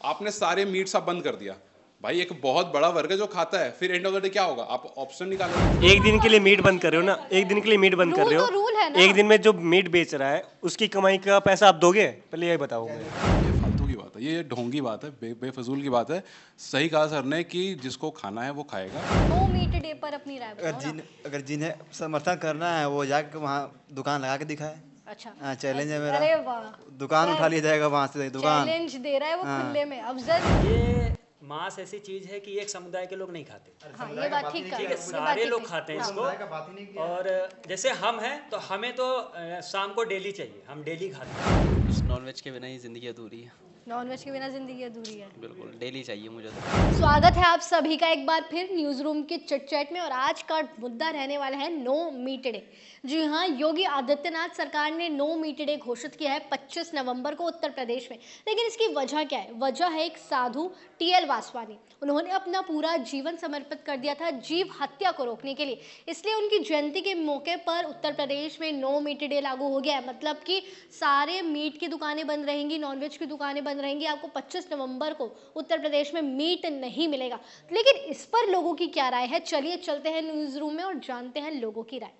आपने सारे मीट्स आप बंद कर दिया। भाई एक बहुत बड़ा वर्ग है जो खाता है, फिर एंड ऑफ द डे क्या होगा? आप ऑप्शन निकालोगे। एक दिन के लिए मीट बंद कर रहे हो ना, एक दिन के लिए मीट बंद कर रहे हो। रूल है ना। एक दिन में जो मीट बेच रहा है उसकी कमाई का पैसा आप दोगे? पहले ये बताओ मुझे। ये फालतू की बात है, ये ढोंगी बात है, बेफजूल की बात है। सही कहा सर ने कि जिसको खाना है वो खाएगा। नो मीट डे पर अपनी राय बताओ ना। अगर जिन्हें समर्थन करना है वो जाके वहाँ दुकान लगा के दिखाए। अच्छा चैलेंज है मेरा। अरे वाह, दुकान उठा लिया जाएगा वहाँ से दुकान। चैलेंज दे रहा है वो खुले में। अफजल, ये मांस ऐसी चीज है कि एक समुदाय के लोग नहीं खाते। हाँ ये बात ठीक ठीक है, सारे लोग खाते हैं इसको। और जैसे हम हैं तो हमें तो शाम को डेली चाहिए, हम डेली खाते हैं। नॉनवेज के बिना ही ज़िंदगी अधूरी है। नॉनवेज के बिना जिंदगी अधूरी है। बिल्कुल डेली चाहिए मुझे तो। स्वागत है आप सभी का एक बार फिर न्यूज रूम के चिट चैट में। और आज का मुद्दा रहने वाला है नो मीट डे। जी हाँ, योगी आदित्यनाथ सरकार ने नो मीट डे घोषित किया है 25 नवंबर को उत्तर प्रदेश में। लेकिन इसकी वजह क्या है? वजह है एक साधु टी.एल. वासवानी। उन्होंने अपना पूरा जीवन समर्पित कर दिया था जीव हत्या को रोकने के लिए। इसलिए उनकी जयंती के मौके पर उत्तर प्रदेश में नो मीट डे लागू हो गया है। मतलब कि सारे मीट की दुकानें बंद रहेंगी, नॉनवेज की दुकानें बंद रहेंगी। आपको 25 नवंबर को उत्तर प्रदेश में मीट नहीं मिलेगा। लेकिन इस पर लोगों की क्या राय है? चलिए चलते हैं न्यूज रूम में और जानते हैं लोगों की राय।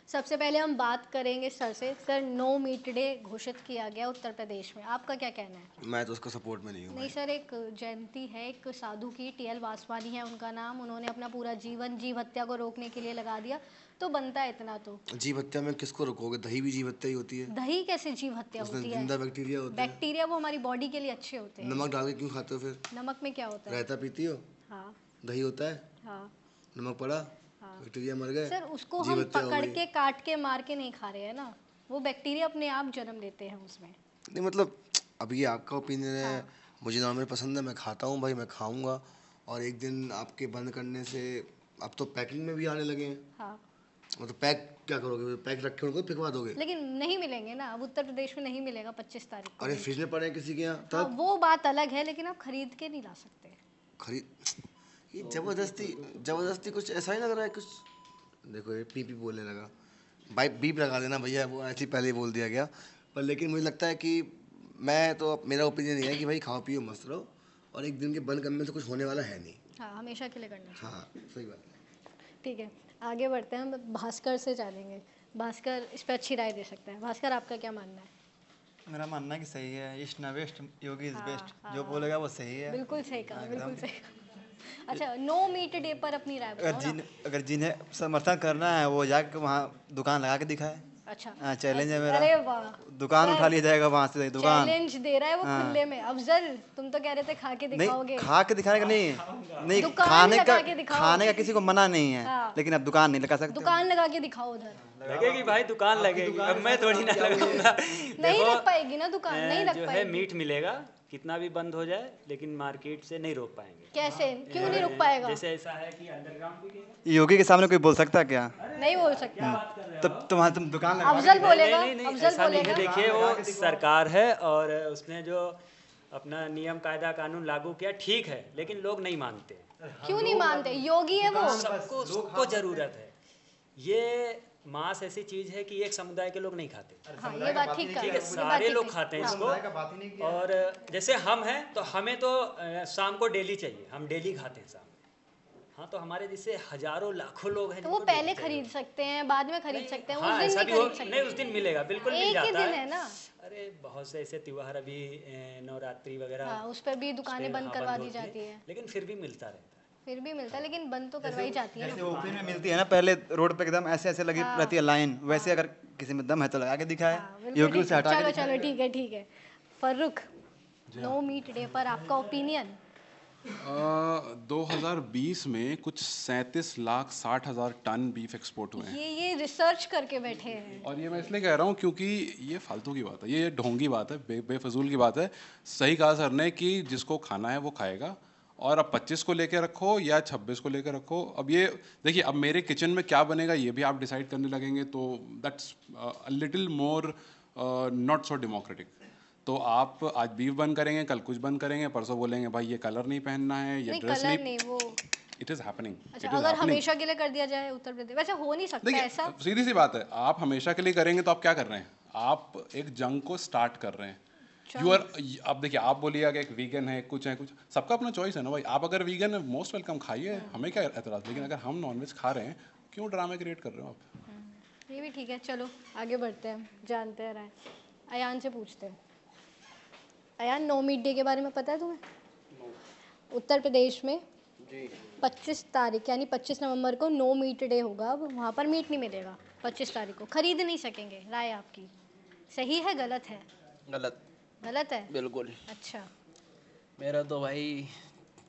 सबसे पहले हम बात करेंगे सर से। सर, नो मीट डे घोषित किया गया उत्तर प्रदेश में, आपका क्या कहना है? मैं तो उसको सपोर्ट में नहीं हूँ। नहीं सर, एक जयंती है एक साधु की, टी.एल. वासवानी है उनका नाम। उन्होंने अपना पूरा जीवन जीव हत्या को रोकने के लिए लगा दिया, तो बनता है इतना तो। जीव हत्या में किसको रोकोगे? दही भी जीव हत्या ही होती है। दही कैसे जीव हत्या होती है? जिंदा बैक्टीरिया होता है। बैक्टीरिया वो हमारी बॉडी के लिए अच्छे होते हैं। नमक डाल के क्यों खाते हो फिर? नमक में क्या होता है? रायता पीती हो? हाँ दही होता है। हाँ नमक पड़ा, हाँ। बैक्टीरिया मर गए। सर, उसको जीव हम हत्या हो पकड़ गई। के काट के मार के नहीं खा रहे हैं ना, वो बैक्टीरिया अपने आप जन्म लेते हैं उसमें। नहीं मतलब अब ये आपका ओपिनियन है। मुझे नॉर्मल पसंद है, मैं खाता हूँ भाई, मैं खाऊंगा। और एक दिन आपके बंद करने से अब तो पैकिंग में भी आने लगे हैं। हाँ, मतलब पैक क्या करोगे? पैक रखे उनको फिकवा दोगे? लेकिन नहीं मिलेंगे ना, अब उत्तर प्रदेश में नहीं मिलेगा 25 तारीख को। अरे फ्रिज में पड़े हैं किसी के यहाँ हाँ, तब वो बात अलग है, लेकिन आप खरीद के नहीं ला सकते। खरीद। ये जबरदस्ती कुछ ऐसा ही लग रहा है कुछ। देखो ये पी बोलने लगा। भाई बीप लगा देना भैया, वो ऐसे ही पहले ही बोल दिया गया। पर लेकिन मुझे लगता है कि मैं तो मेरा ओपिनियन ये है कि भाई खाओ पियो मस्त रहो, और एक दिन के बंद करने से कुछ होने वाला है नहीं। हाँ, हमेशा के लिए करना चाहिए। हाँ सही बात है। ठीक है, आगे बढ़ते हैं। हम भास्कर से जानेंगे। भास्कर इस पर अच्छी राय दे सकते हैं। भास्कर, आपका क्या मानना है? मेरा मानना है कि सही है। ईस्ट ना वेस्ट, योगी इज हाँ, बेस्ट। हाँ, जो बोलेगा वो सही है। बिल्कुल सही कहा, बिल्कुल सही कहा। अच्छा, नो मीट डे पर अपनी राय बताओ ना। अगर जिन्हें समर्थन करना है वो जाके वहाँ दुकान लगा के दिखाए। अच्छा चैलेंज है मेरा। अरे वाह, दुकान उठा लिया जाएगा वहाँ से दुकान। चैलेंज दे रहा है वो खुले में। अफजल, तुम तो कह रहे थे खा के दिखाओगे। नहीं, खा के दिखाने का नहीं दुकान खाने लगा का के दिखाओ। खाने का किसी को मना नहीं है। हाँ। लेकिन अब दुकान नहीं लगा सकते। दुकान लगा के दिखाओ उधर। लगेगी भाई, दुकान लगेगी। अब मैं थोड़ी ना लगाऊंगा। नहीं लग पाएगी ना दुकान, नहीं लग जो है पाएगी। मीट मिलेगा, कितना भी बंद हो जाए, लेकिन मार्केट से नहीं रोक पाएंगे। कैसे? क्यों नहीं रुक पाएगा? जैसे ऐसा है कि अंडरग्राउंड बिकेगा। योगी के सामने कोई बोल सकता है क्या? नहीं बोल सकता। तब तुम दुकान लगा अफजल बोलेगा। नहीं, अफजल ऐसा नहीं है। बोलेगा। देखिए, वो सरकार है और उसने जो अपना नियम कायदा कानून लागू किया ठीक है, लेकिन लोग नहीं मानते। क्यों नहीं मानते? योगी है वो। सबको जरूरत है। ये मांस ऐसी चीज है कि एक समुदाय के लोग नहीं खाते। हाँ, ये बात ठीक ठीक है, सारे लोग खाते हैं इसको। और जैसे हम हैं तो हमें तो शाम को डेली चाहिए, हम डेली खाते हैं शाम में। हाँ, तो हमारे जैसे हजारों लाखों लोग हैं तो वो जिनको पहले डेली चाहिए। खरीद सकते हैं, बाद में खरीद सकते हैं, हाँ, उस दिन ऐसा नहीं भी हो, खरीद सकते। नहीं उस दिन मिलेगा, बिल्कुल मिल एक ही जाता दिन है ना। अरे बहुत से ऐसे त्योहार अभी नवरात्रि वगैरह, हाँ, उस पर भी दुकानें बंद हाँ, करवा बंद दी होती जाती है। लेकिन फिर भी मिलता रहता है। फिर भी मिलता है, लेकिन बंद तो करवाई जाती है जैसे ना। ओपन में मिलती है ना, पहले रोड पे एकदम ऐसे ऐसे लगी रहती है लाइन, वैसे अगर किसी में दम है तो लगा के दिखाए। हाँ, बिल्कुल योगी ठीक उसे है। हटा चलो के चलो, ठीक है ठीक है। फर्रुख, नो मीट डे पर आपका ओपिनियन? 2020 में कुछ 37,60,000 टन बीफ एक्सपोर्ट हुए हैं। ये रिसर्च करके बैठे हैं। और ये मैं इसलिए कह रहा हूँ क्योंकि ये फालतू की बात है, ये ढोंगी बात है, बेफजूल की बात है। सही कहा सर ने कि जिसको खाना है वो खाएगा। और अब 25 को लेके रखो या 26 को लेके रखो, अब ये देखिए, अब मेरे किचन में क्या बनेगा ये भी आप डिसाइड करने लगेंगे, तो that's a little more not so democratic. तो आप आज बीफ बंद करेंगे, कल कुछ बंद करेंगे, परसों बोलेंगे भाई ये कलर नहीं पहनना है, ये ड्रेस कलर नहीं वो। It is happening. अच्छा, अगर हमेशा के लिए कर दिया जाए उत्तर प्रदेश, वैसे हो नहीं सकता देखिए, ऐसा। सीधी सी बात है, आप हमेशा के लिए करेंगे तो आप क्या कर रहे हैं? आप एक जंग को स्टार्ट कर रहे हैं। यू आर, अब देखिए आप बोलिएगा कि एक वीगन है, कुछ सबका अपना चॉइस है ना भाई। आप अगर वीगन है, मोस्ट वेलकम, खाइए, हमें क्या एतराज़। लेकिन अगर हम नॉनवेज खा रहे हैं, क्यों ड्रामे क्रिएट कर रहे हो आप? ये भी ठीक है, चलो आगे बढ़ते हैं, जानते हैं राय। अयान से पूछते हैं। अयान, नो मीट डे के बारे में पता है तुम्हें? उत्तर प्रदेश में 25 तारीख यानी 25 नवंबर को नो मीट डे होगा। अब वहाँ पर मीट नहीं मिलेगा 25 तारीख को, खरीद नहीं सकेंगे। राय आपकी सही है गलत है? गलत। गलत है? बिल्कुल। अच्छा, मेरा तो भाई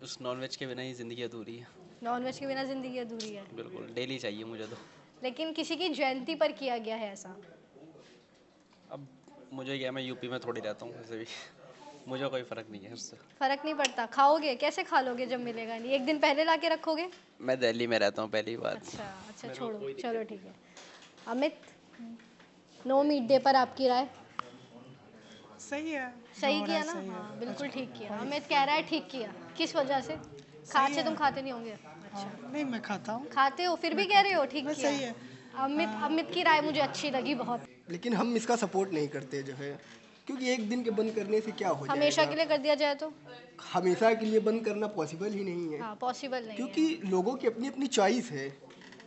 उस नॉनवेज के बिना ही ज़िंदगी अधूरी है। नॉनवेज के बिना ज़िंदगी अधूरी है। बिल्कुल, डेली चाहिए मुझे तो। लेकिन किसी की जयंती पर किया गया है ऐसा। अब मुझे क्या, मैं यूपी में थोड़ी रहता हूँ, वैसे भी मुझे कोई फ़र्क नहीं है उससे। फर्क नहीं पड़ता, खाओगे कैसे? खा लोगे जब मिलेगा नहीं? एक दिन पहले ला के रखोगे? मैं दिल्ली में रहता हूँ, पहली बात। अच्छा अच्छा, छोड़ो, चलो ठीक है। अमित, नो मीट डे पर आपकी राय? सही है। सही किया ना? हाँ बिल्कुल ठीक किया। अमित कह रहा है ठीक किया। किस वजह से? खाते तुम खाते नहीं होंगे? अच्छा, नहीं, मैं खाता हूँ। खाते हो फिर भी कह रहे हो ठीक किया। सही है। अमित की राय मुझे अच्छी लगी बहुत। लेकिन हम इसका सपोर्ट नहीं करते जो है, क्योंकि एक दिन के बंद करने से क्या हो हमेशा जाएगा। के लिए कर दिया जाए तो? हमेशा के लिए बंद करना पॉसिबल ही नहीं है, हाँ पॉसिबल नहीं है। क्योंकि लोगों की अपनी अपनी चॉइस है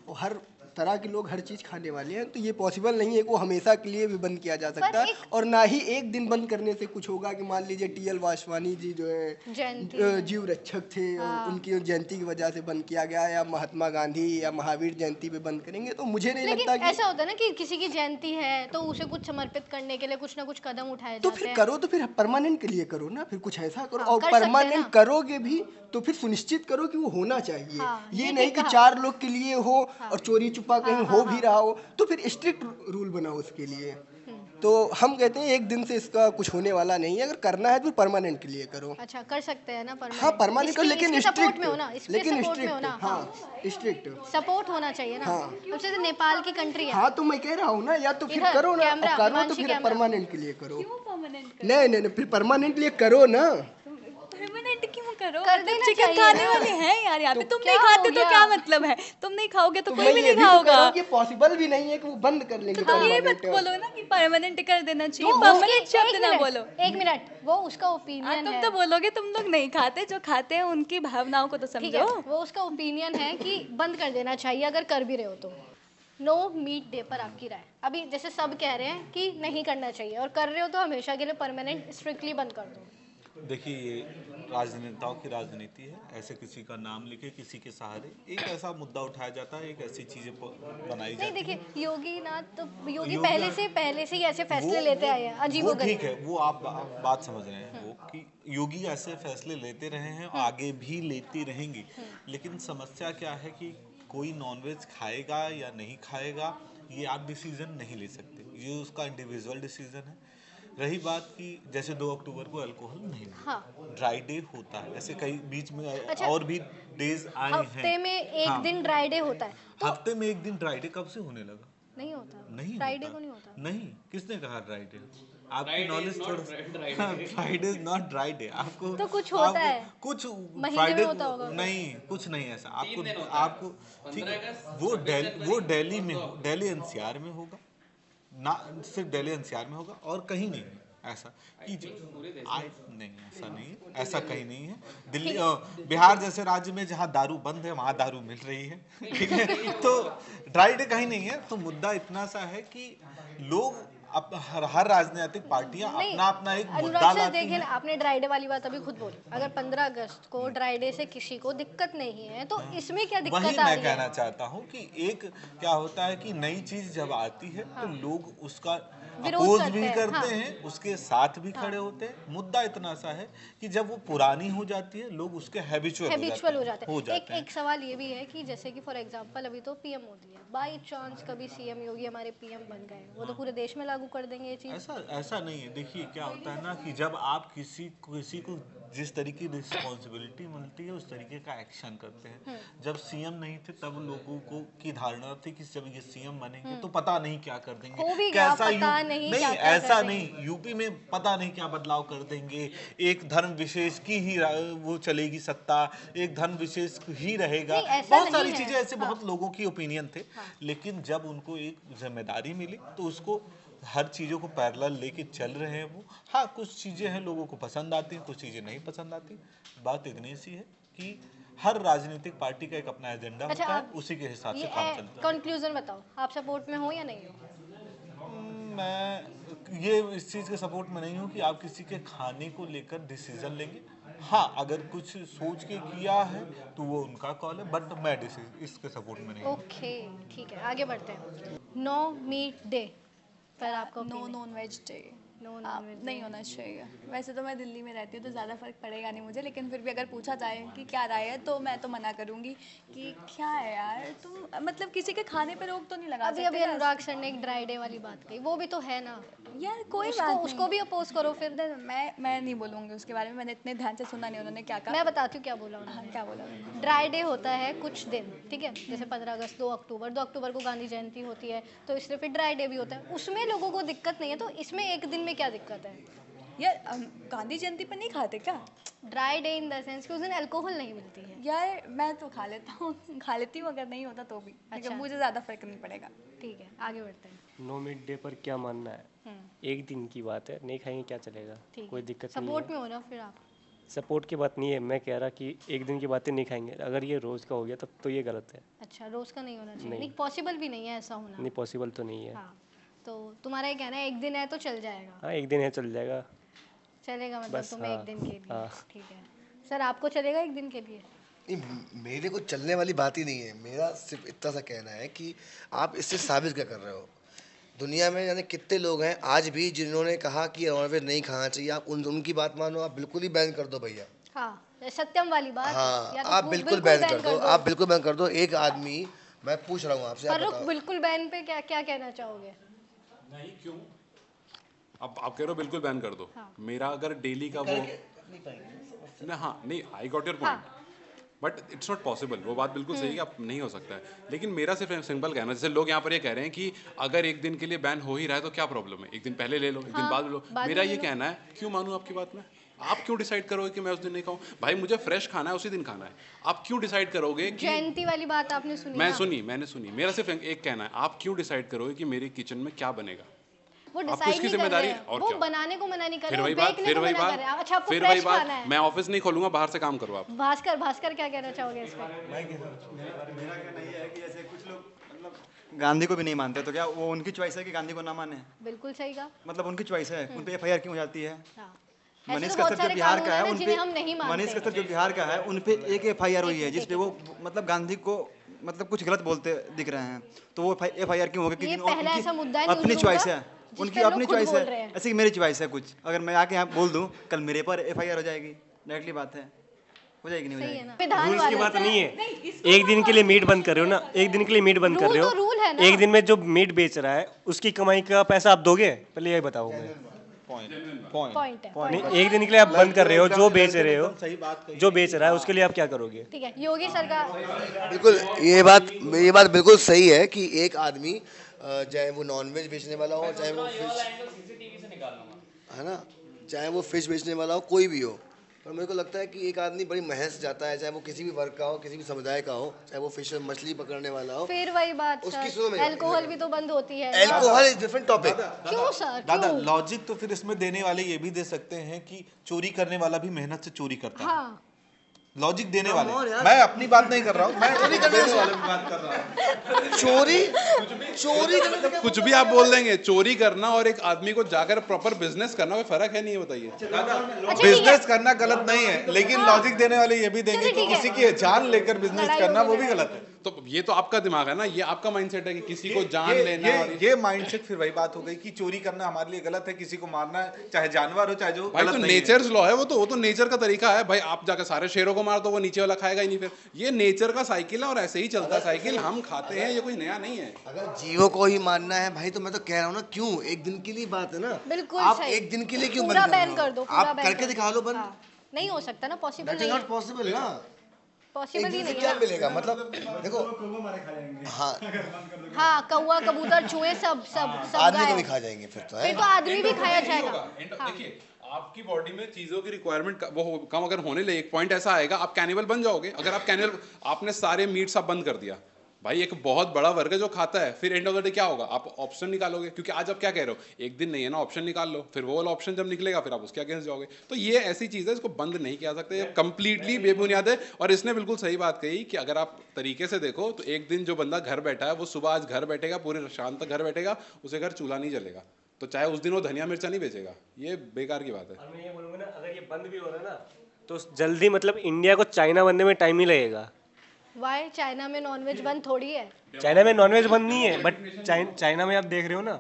और हर तरह के लोग हर चीज़ खाने वाले हैं, तो ये पॉसिबल नहीं है कि वो हमेशा के लिए भी बंद किया जा सकता है। और ना ही एक दिन बंद करने से कुछ होगा कि मान लीजिए टीएल वासवानी जी जो है जयंती जीव रक्षक थे और उनकी जयंती की वजह से बंद किया गया, या महात्मा गांधी या महावीर जयंती पे बंद करेंगे, तो मुझे नहीं लेकिन लगता कि ऐसा होता है ना कि किसी की जयंती है तो उसे कुछ समर्पित करने के लिए कुछ ना कुछ कदम उठाए तो जाते फिर हैं। करो, तो फिर परमानेंट के लिए करो ना, फिर कुछ ऐसा करो। हाँ, और कर सकते हैं परमानेंट ना। करोगे भी तो फिर सुनिश्चित करो कि वो होना चाहिए। हाँ, ये ये नहीं ठीक कि कहा। 4 लोग के लिए हो और चोरी छुपा कहीं हो भी रहा हो, तो फिर स्ट्रिक्ट रूल बनाओ उसके लिए। तो हम कहते हैं एक दिन से इसका कुछ होने वाला नहीं है, अगर करना है तो परमानेंट के लिए करो। अच्छा, कर सकते हैं ना परमानेंट? हाँ परमानेंट करो, लेकिन सपोर्ट में हो ना, स्ट्रिक्ट, इसके लेकिन सपोर्ट में हो ना। स्ट्रिक्ट, हाँ स्ट्रिक्ट। सपोर्ट होना चाहिए ना। हाँ। अब जैसे नेपाल की कंट्री है। हाँ तो मैं कह रहा हूँ ना, या तो फिर इधर करो ना, कैमरा, और करो तो हिमांशी फिर कैमरा। परमानेंट के लिए करो। नहीं नहीं नहीं, फिर परमानेंट लिए करो ना। परमानेंट क्यों करो? कर मतलब देना चिकन चाहिए खाने ना। वाले हैं यार यहाँ पे। तुम क्या नहीं हो खाते तो गया? क्या मतलब है? तुम नहीं खाओगे तो तो कोई मैं भी ये नहीं भी तो कह रहा खाओगा। हूँ कि पॉसिबल भी नहीं है कि वो बंद कर लेंगे हाँ, ये मत permanent। बोलो ना कि परमानेंट कर देना चाहिए। वो परमानेंट उसकी- शब्द एक ना मिनट, बोलो। एक मिनट, वो उसका हाँ, ओपिनियन तुम है। तो बोलोगे तुम लोग नहीं खाते, जो खाते हैं उनकी भावनाओं को तो ठीक है, समझो। वो उसका ओपिनियन है कि बंद कर देना चाहिए अगर कर भी रहे हो तो। नो मीट डे पर आपकी राय? अभी जैसे सब कह रहे हैं कि नहीं करना चाहिए और कर रहे हो तो हमेशा के लिए परमानेंट स्ट्रिक्टली बंद कर दो। देखिए, ये राजनेताओं की राजनीति है। ऐसे किसी का नाम लिखे, किसी के सहारे एक ऐसा मुद्दा उठाया जाता है, एक ऐसी चीजें बनाई नहीं जाती है। देखिए, योगी नाथ तो योगी योगी पहले से ही ऐसे फैसले लेते आए हैं वो अजीबोगरीब। ठीक है, वो आप बात समझ रहे हैं वो कि योगी ऐसे फैसले लेते रहे हैं और आगे भी लेते रहेंगे। लेकिन समस्या क्या है कि कोई नॉनवेज खाएगा या नहीं खाएगा, ये आप डिसीजन नहीं ले सकते, ये उसका इंडिविजुअल डिसीजन है। रही बात कि जैसे 2 अक्टूबर को अल्कोहल नहीं मिलता, हाँ। ड्राई डे होता है, ऐसे कई बीच में अच्छा, और भी डेज आए हैं। हफ्ते में एक हाँ। दिन ड्राई डे होता है तो हफ्ते में एक दिन ड्राई डे कब से होने लगा? नहीं होता? नहीं फ्राइडे होता। को नहीं होता? नहीं, किसने कहा ड्राई डे? आपकी नॉलेज थोड़ा Friday is not dry day. आपको तो कुछ होता है, कुछ महीने फ्राइडे में होता होगा। नहीं, कुछ नहीं ऐसा। आपको ठीक है, वो दिल्ली में दिल्ली एनसीआर में होगा ना, सिर्फ दिल्ली एनसीआर में होगा और कहीं नहीं है ऐसा कि नहीं, ऐसा नहीं है, ऐसा कहीं नहीं है। दिल्ली बिहार जैसे राज्य में जहाँ दारू बंद है वहाँ दारू मिल रही है, ठीक है। तो ड्राई डे कहीं नहीं है। तो मुद्दा इतना सा है कि लोग हर राजनीतिक पार्टियां अपना अपना एक मुद्दा अनुराग सर लाती देखिए हैं। ना, आपने ड्राई डे वाली बात अभी खुद बोली। अगर 15 अगस्त को ड्राई डे से किसी को दिक्कत नहीं है तो इसमें क्या दिक्कत वही आ मैं रही कहना है? चाहता हूँ कि एक क्या होता है कि नई चीज जब आती है तो लोग उसका विरोध अपोज करते भी हैं, करते हाँ। हैं, उसके साथ भी खड़े होते हैं। मुद्दा इतना सा है कि जब वो पुरानी हो जाती है लोग उसके हैबिचुअल हो जाते हैं। जाते हैं। एक सवाल ये भी है कि जैसे कि फॉर एग्जांपल अभी तो पीएम मोदी है, बाई चांस कभी सीएम योगी हमारे पीएम बन गए, वो तो पूरे देश में लागू कर देंगे ये चीज। ऐसा नहीं है। देखिए क्या होता है ना कि जब आप किसी को जिस तरीके की रिस्पॉन्सिबिलिटी मिलती है उस तरीके का एक्शन करते हैं। जब सीएम नहीं थे तब लोगों को की धारणा थी कि जब ये सीएम बनेंगे तो पता नहीं क्या कर देंगे, हो भी गया, कैसा पता नहीं क्या क्या ऐसा कर देंगे। नहीं, यूपी में पता नहीं क्या बदलाव कर देंगे, एक धर्म विशेष की ही वो चलेगी सत्ता, एक धर्म विशेष ही रहेगा। नहीं, ऐसा बहुत सारी नहीं है। चीजें ऐसे बहुत लोगों की ओपिनियन थे। लेकिन जब उनको एक जिम्मेदारी मिली तो उसको हर चीज़ों को पैरेलल लेके चल रहे हैं वो। हाँ, कुछ चीज़ें हैं लोगों को पसंद आती हैं, कुछ चीज़ें नहीं पसंद आती। बात इतनी सी है कि हर राजनीतिक पार्टी का एक अपना एजेंडा अच्छा, होता है, उसी के हिसाब से काम चलता है। कंक्लूजन बताओ, आप सपोर्ट में हो या नहीं हो? मैं ये इस चीज़ के सपोर्ट में नहीं हूँ कि आप किसी के खाने को लेकर डिसीजन लेंगे। हाँ, अगर कुछ सोच के किया है तो वो उनका कॉल है, बट मैं इसके सपोर्ट में नहीं हूँ। ओके, ठीक है, आगे बढ़ते हैं। नो मीट डे पर आपको no non veg day no नहीं होना चाहिए। वैसे तो मैं दिल्ली में रहती हूँ तो ज़्यादा फर्क पड़ेगा नहीं मुझे, लेकिन फिर भी अगर पूछा जाए कि क्या राय है तो मैं तो मना करूँगी कि क्या है यार, तुम मतलब किसी के खाने पे रोक तो नहीं लगा अभी सकते। अनुराग सर ने एक ड्राई डे वाली बात कही, वो भी तो है ना यार, कोई उसको, बात नहीं। उसको भी अपोज करो फिर। मैं नहीं बोलूँगी उसके बारे में, मैंने इतने ध्यान से सुना नहीं उन्होंने क्या कहा। मैं बताती हूँ क्या बोला उन्होंने। हाँ, क्या बोला उन्होंने? ड्राई डे होता है कुछ दिन, ठीक है, जैसे 15 अगस्त, 2 अक्टूबर को गांधी जयंती होती है, तो इसलिए फिर ड्राई डे भी होता है, उसमें लोगों को दिक्कत नहीं है, तो इसमें एक दिन में क्या दिक्कत है? यार गांधी जयंती पर नहीं खाते क्या? Dry day in the sense कि उस दिन अल्कोहल नहीं मिलती है। यार मैं तो खा लेती हूँ अगर नहीं होता तो भी। अच्छा, मुझे ज़्यादा फर्क नहीं पड़ेगा। ठीक है, आगे बढ़ते हैं। नो मीट डे पर क्या मानना है? एक दिन की बात है, नहीं खाएंगे क्या चलेगा, कोई दिक्कत नहीं सपोर्ट है। में हो ना फिर आप? सपोर्ट की बात नहीं है, मैं कह रहा कि एक दिन की बातें नहीं खाएंगे, अगर ये रोज का हो गया तब तो ये गलत है। अच्छा, रोज का नहीं होना चाहिए? नहीं। नहीं, पॉसिबल भी नहीं है ऐसा होना। नहीं, पॉसिबल तो नहीं है। हाँ, तो तुम्हारा ये कहना है एक दिन है तो चल जाएगा? हाँ, एक दिन है चल जाएगा। चलेगा मतलब बस, तुम्हें हाँ, एक दिन के लिए? हाँ। ठीक है सर, आपको चलेगा एक दिन के लिए? नहीं, मेरे को चलने वाली बात ही नहीं है। मेरा सिर्फ इतना सा कहना है कि आप इससे साबित क्या कर रहे हो। दुनिया में यानी कितने लोग हैं आज भी जिन्होंने कहा कि नॉनवेज नहीं खाना चाहिए, आप उनकी बात मानो, आप बिल्कुल ही बैन कर दो भैया। हाँ, सत्यम वाली बात। हाँ, या तो आप बिल्कुल बैन कर दो, आप बिल्कुल बैन कर दो। एक आदमी, मैं पूछ रहा हूँ आपसे, आप पर बताओ। बिल्कुल बैन पे क्या क्या कहना चाहोगे? नहीं, क्यों? अब आप कह रहे हो बिल्कुल बैन कर दो। हाँ। मेरा अगर डेली का वो ना, हाँ नहीं, I got your point, but it's not possible. वो बात बिल्कुल सही है, आप नहीं हो सकता है। लेकिन मेरा सिर्फ सिंपल कहना, जैसे लोग यहाँ पर ये कह रहे हैं कि अगर एक दिन के लिए बैन हो ही रहा है तो क्या प्रॉब्लम है, एक दिन पहले ले लो, एक दिन बाद ले लो। मेरा ये कहना है, क्यों मानूं आपकी बात में? आप क्यों डिसाइड करोगे कि मैं उस दिन नहीं खाऊं? भाई मुझे फ्रेश खाना है, उसी दिन खाना है। आप क्यों डिसाइड करोगे कि जयंती वाली बात आपने सुनी? मैंने सुनी। मेरा सिर्फ एक कहना है, आप क्यों डिसाइड करोगे कि मेरे किचन में क्या बनेगा? वो डिसाइड नहीं कर रहे हैं, वो बनाने को मना नहीं कर रहे, बेचने को मना कर रहे हैं। अच्छा, आपको फ्रेश खाना है। मैं ऑफिस नहीं खोलूंगा, बाहर से काम करो आप। भास्कर क्या कहना चाहोगे इस पे? मेरा कहना ये है कि जैसे कुछ लोग मतलब गांधी को भी नहीं मानते, तो क्या वो उनकी चॉइस है कि गांधी को ना माने? बिल्कुल सही कहा। मतलब उनकी चॉइस है, उन पे एफआईआर क्यों हो जाती है? मनीष तो कस्तर जो बिहार का है, उन पे हम नहीं मानते। मनीष कस्तर जो बिहार का है, उन पे एक एफआईआर हुई है जिसपे वो मतलब गांधी को मतलब कुछ गलत बोलते दिख रहे हैं, तो वो एफआईआर क्यों हो गई? क्योंकि अपनी चॉइस है, उनकी अपनी चॉइस है। ऐसे कि मेरी चॉइस है कुछ, अगर मैं आके यहाँ बोल दूँ कल मेरे पर एफआईआर हो जाएगी, डायरेक्टली बात है, हो जाएगी नहीं हो जाएगी? रूल्स की बात नहीं है, एक दिन के लिए मीट बंद कर रहे हो ना, एक दिन के लिए मीट बंद कर रहे हो, एक दिन में जो मीट बेच रहा है उसकी कमाई का पैसा आप दोगे? पहले यही बताओ मुझे। पॉइंट है। नहीं, एक दिन के लिए आप बंद कर रहे हो, जो बेच रहे हो, जो बेच रहा है उसके लिए आप क्या करोगे? ठीक है, योगी सरकार बिल्कुल ये बात बिल्कुल सही है कि एक आदमी चाहे वो नॉनवेज बेचने वाला हो, चाहे वो फिश, है ना, चाहे वो फिश बेचने वाला हो, कोई भी हो, पर मेरे को लगता है कि एक आदमी बड़ी मेहनत से जाता है, चाहे वो किसी भी वर्ग का हो, किसी भी समुदाय का हो, चाहे वो फिश मछली पकड़ने वाला हो। फिर वही बात उसकी सर, अल्कोहल भी तो बंद होती है। Alcohol is different topic. क्यों सर? दादा, लॉजिक तो फिर इसमें देने वाले ये भी दे सकते हैं कि चोरी करने वाला भी मेहनत से चोरी करता है। हाँ, लॉजिक देने वाले, मैं अपनी बात नहीं कर रहा हूँ, मैं चोरी करने वाले की बात कर रहा हूँ। चोरी कुछ भी आप बोल देंगे, चोरी करना और एक आदमी को जाकर प्रॉपर बिजनेस करना कोई फर्क है नहीं है? बताइए। बिजनेस करना गलत नहीं है, लेकिन लॉजिक देने वाले ये भी देंगे कि किसी की जान लेकर बिजनेस करना वो भी गलत है। तो ये तो आपका दिमाग है ना, ये आपका माइंडसेट है कि किसी को जान लेना। ये माइंडसेट फिर वही बात हो गई कि चोरी करना हमारे लिए गलत है, किसी को मारना चाहे जानवर हो चाहे जो भाई, तो नेचर्स लॉ है वो तो नेचर का तरीका है भाई। आप जाकर सारे शेरों को मार दो, वो नीचे वाला खाएगा ही नहीं। फिर ये नेचर का साइकिल है और ऐसे ही चलता है साइकिल, हम खाते हैं, ये कोई नया नहीं है। अगर जीवों को ही मानना है भाई, तो मैं तो कह रहा हूँ ना, क्यों एक दिन के लिए बात है ना, बिल्कुल आप सही। एक दिन के लिए क्यों पूरा बंद बैन कर दो, पूरा आप बैन करके कर दो। दिखा लो बंद। हाँ, नहीं हो सकता ना, पॉसिबल दैट इज नहीं है। नॉट पॉसिबल ना, पॉसिबल ही एक दिन से नहीं क्या है। मिलेगा? मतलब देखो, हाँ, कौवा कबूतर चूहे सब आदमी को भी खा जाएंगे फिर तो, है फिर तो आदमी भी खाया जाएगा। देखिए, आपकी बॉडी में चीजों की रिक्वायरमेंट वो कम अगर होने लगे, एक पॉइंट ऐसा आएगा आप कैनिबल बन जाओगे। अगर आप कैनिबल, आपने सारे मीट्स आप बंद कर दिया, भाई एक बहुत बड़ा वर्ग है जो खाता है, फिर एंड ऑफ द डे क्या होगा, आप ऑप्शन निकालोगे, क्योंकि आज आप क्या कह रहे हो, एक दिन नहीं है ना, ऑप्शन निकाल लो, फिर वो वाला ऑप्शन जब निकलेगा फिर आप उसके अगेंस्ट जाओगे। तो ये ऐसी चीज़ है इसको बंद नहीं किया सकते, ये कंप्लीटली बेबुनियाद है। और इसने बिल्कुल सही बात कही कि अगर आप तरीके से देखो तो एक दिन जो बंदा घर बैठा है वो सुबह आज घर बैठेगा, पूरे शाम तक घर बैठेगा, उसे घर चूल्हा नहीं जलेगा, तो चाहे उस दिन वो धनिया मिर्चा नहीं बेचेगा, ये बेकार की बात है। और मैं ये बोलूँगा ना, अगर ये बंद भी हो रहा है ना तो जल्दी मतलब इंडिया को चाइना बनने में टाइम ही लगेगा। वाई चाइना में नॉनवेज बंद थोड़ी है। चाइना में नॉनवेज बंद नहीं है, बट चाइना में आप देख रहे हो ना,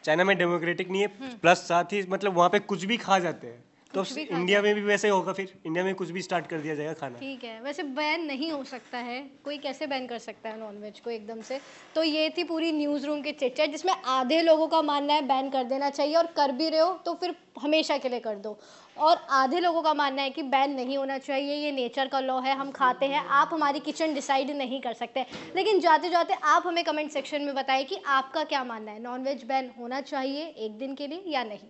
चाइना में डेमोक्रेटिक नहीं है, प्लस साथ ही मतलब वहाँ पे कुछ भी खा जाते हैं, तो इंडिया में भी वैसे ही होगा, फिर इंडिया में कुछ भी स्टार्ट कर दिया जाएगा खाना। ठीक है, वैसे बैन नहीं हो सकता है, कोई कैसे बैन कर सकता है नॉनवेज को एकदम से। तो ये थी पूरी न्यूज़ रूम की चिट चैट, जिसमें आधे लोगों का मानना है बैन कर देना चाहिए, और कर भी रहे हो तो फिर हमेशा के लिए कर दो, और आधे लोगों का मानना है कि बैन नहीं होना चाहिए, ये नेचर का लॉ है, हम खाते हैं, आप हमारी किचन डिसाइड नहीं कर सकते। लेकिन जाते जाते आप हमें कमेंट सेक्शन में बताएं कि आपका क्या मानना है, नॉनवेज बैन होना चाहिए एक दिन के लिए या नहीं।